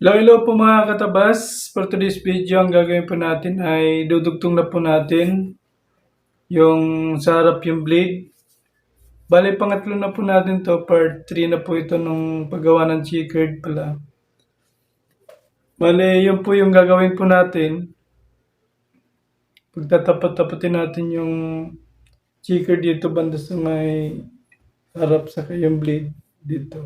Hello po mga katabas. For today's video, ang gagawin po natin ay dudugtong na po natin yung sa harap yung blade. Bale, pangatlo na po natin to. Part 3 na po ito nung paggawa ng checkered pala. Bale, yun po yung gagawin po natin. Pagtatapat-tapatin natin yung checkered dito banda sa may harap sa yung blade dito.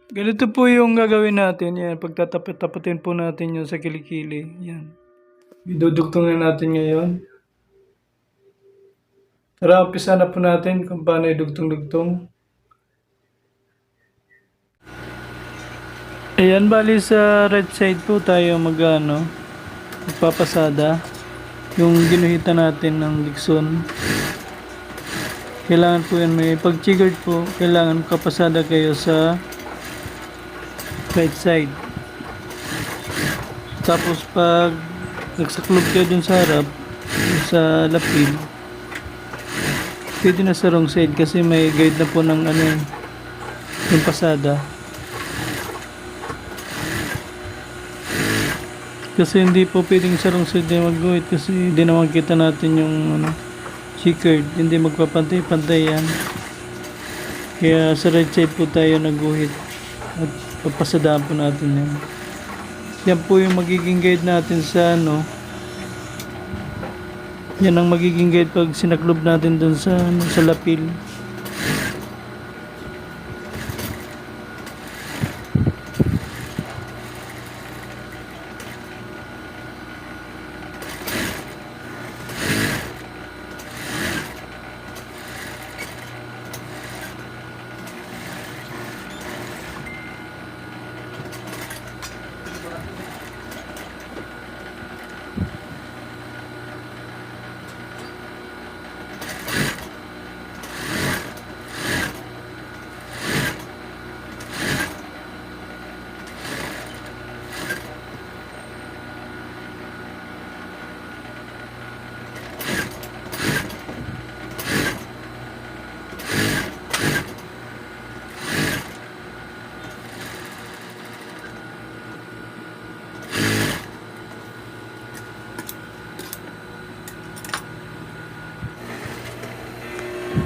Ganito po yung gagawin natin. Yan, pagtatapat-tapatin po natin yung sa kilikili. Yan. Idudugtong na natin ngayon. Tara, umpisa na po natin kung paano idugtong-dugtong. Ayan, bali sa right side po tayo magpapasada. Yung ginuhitan natin ng Dixon. Kailangan po yan, may pag-triggered po, kailangan kapasada kayo sa right side. Tapos pag nagsaklob kayo dun sa harap, dun sa lapid, pwede na sa wrong side kasi may guide na po ng yung pasada. Kasi hindi po pwedeng sa wrong side na mag-guide kasi hindi na makikita natin yung checkered, hindi magpapantay-pantay yan. Kaya sa right side po tayo nag-guhit at papasadaan po natin yan. Yan po yung magiging guide natin sa yan ang magiging guide pag sinaklob natin dun sa lapil.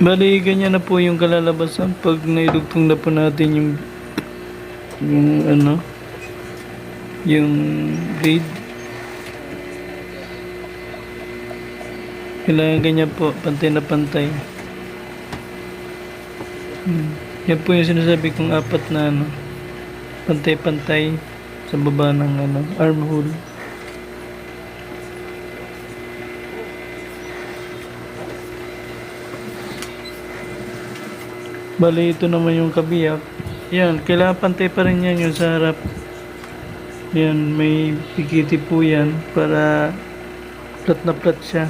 Bali, ganyan na po yung kalalabasan pag naidugtong na po natin yung blade. Kailangan ganyan po, pantay na pantay. Yan po yung sinasabi kong apat na pantay-pantay sa baba ng armhole. Bali, ito naman yung kabiyak. Yan, kailangan pantay pa rin yan yung sa harap. Yan, may pikiti po yan para flat na flat siya.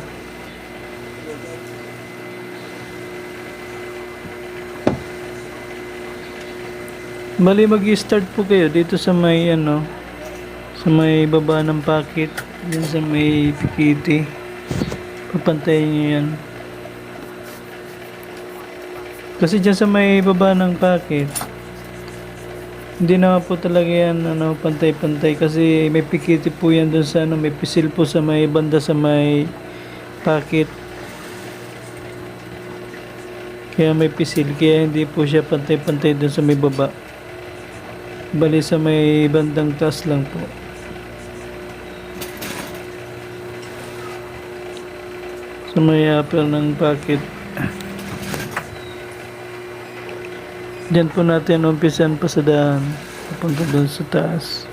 Bali, mag-i-start po kayo dito sa may sa may baba ng packet. Yan sa may pikiti. Papantayin nyo yan. Kasi dyan sa may baba ng packet, hindi na po talaga yan pantay-pantay kasi may pikiti po yan dun sa may pisil po sa may banda sa may packet. Kaya may pisil, kaya hindi po siya pantay-pantay dun sa may baba. Bali sa may bandang taas lang po. Sa may upper ng packet. Diyan po natin umpisan pasadahan papunta doon sa taas.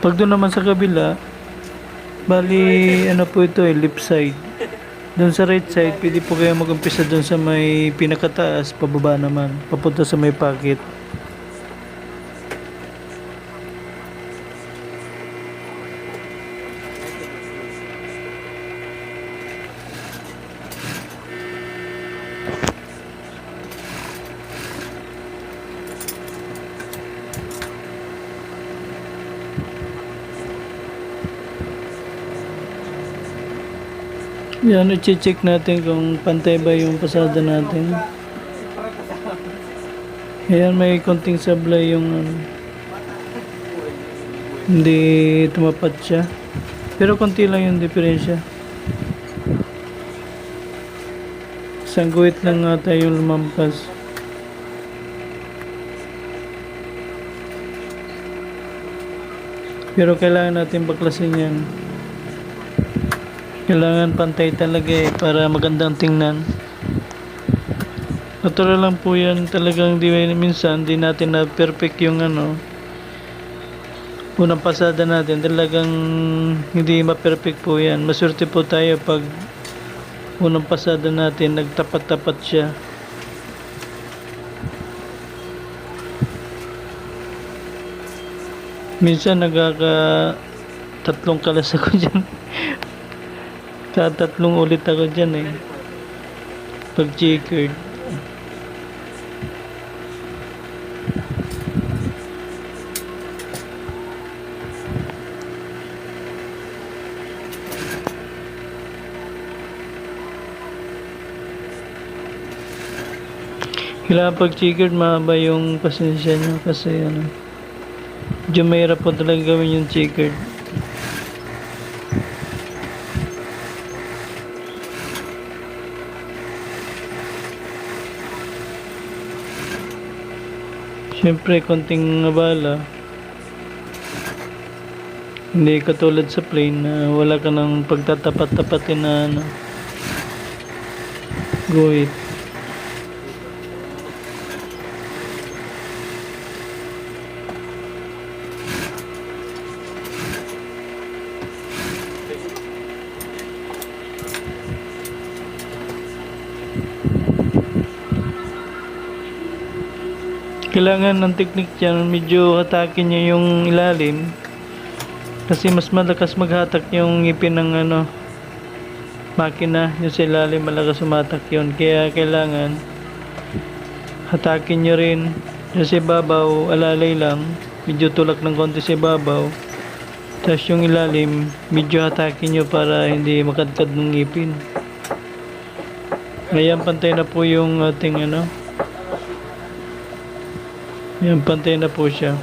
Pag doon naman sa kabila, bali po ito left side. Doon sa right side, pwede po kayo mag-umpisa doon sa may pinakataas, pababa naman, papunta sa may pocket. Yan, i-check natin kung pantay ba yung pasada natin. Ayan, may konting sablay yung ano, hindi tumapat siya. Pero konti lang yung diferensya. Isang guhit lang nga tayo lumampas. Pero kailangan natin baklasin yan. Kailangan pantay talaga para magandang tingnan. Natural lang po yan, talagang minsan di natin na perfect yung ano, unang pasada natin, talagang hindi ma-perfect po yan. Maswerte po tayo pag unang pasada natin nagtapat-tapat siya. Minsan tatlong kalas ako dyan. Tatlong ulit ako dyan pag checkered. Kailangan pag checkered mahaba yung pasensya nyo kasi ano, medyo mahirap po talaga gawin yung checkered. Siyempre konting abala, hindi katulad sa plane na wala ka ng pagtatapat-tapatin na ano, guhit. Kailangan ng technique dyan, medyo hatakin nyo yung ilalim kasi mas malakas maghatak yung ngipin ng ano, makina. Yung sa ilalim malakas sumatak yun, kaya kailangan hatakin nyo rin. Yung sa ibabaw alalay lang, medyo tulak ng konti sa ibabaw, tapos yung ilalim medyo hatakin nyo para hindi makadkad ng ngipin. Ngayon pantay na po yung ating ano. Yan, pantay na po siya.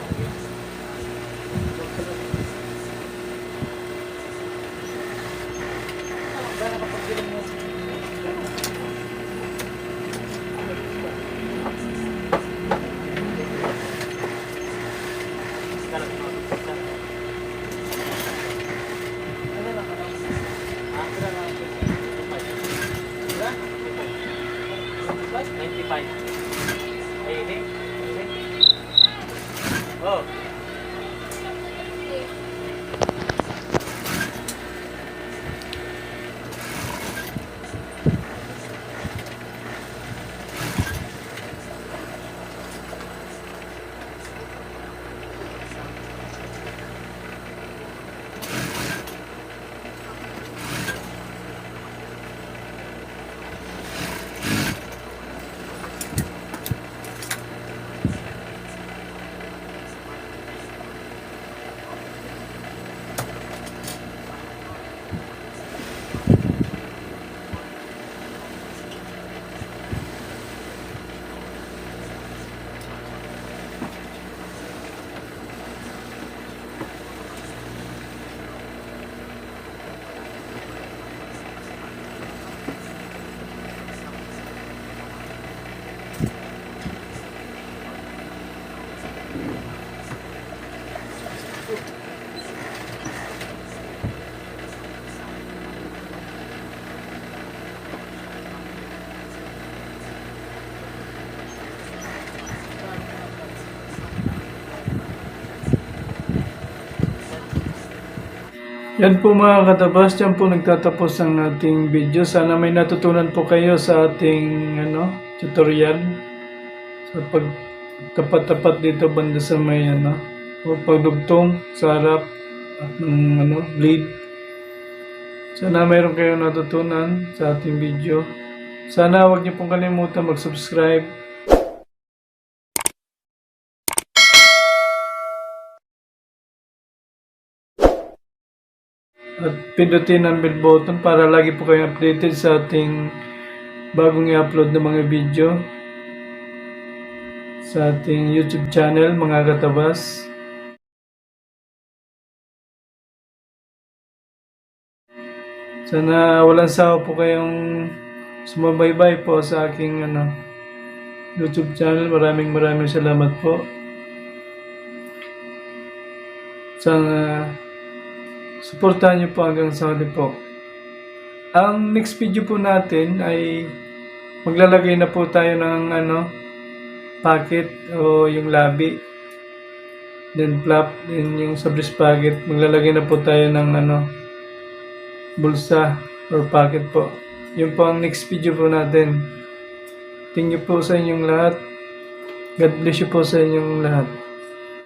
Oh. Yan po mga katabas, yan po nagtatapos ang ating video. Sana may natutunan po kayo sa ating ano, tutorial. Sa pagtapat-tapat dito banda sa may ano, o pagdugtong sa harap at ng ano, blade. Sana mayroon kayong natutunan sa ating video. Sana huwag niyo pong kalimutan mag-subscribe. At pindutin ang bell button para lagi po kayong updated sa ating bagong i-upload na mga video. sa ating YouTube channel, mga katabas. Sana walang sawa po kayong sumabaybay po sa aking YouTube channel. Maraming salamat po. Sana suportahan niyo po hanggang sa huli po. Ang next video po natin ay maglalagay na po tayo ng packet o yung labi. Then flap, then yung sa breast pocket, maglalagay na po tayo ng bulsa or pocket po. Yun po ang next video po natin. Thank you po sa inyong lahat. God bless you po sa inyong lahat.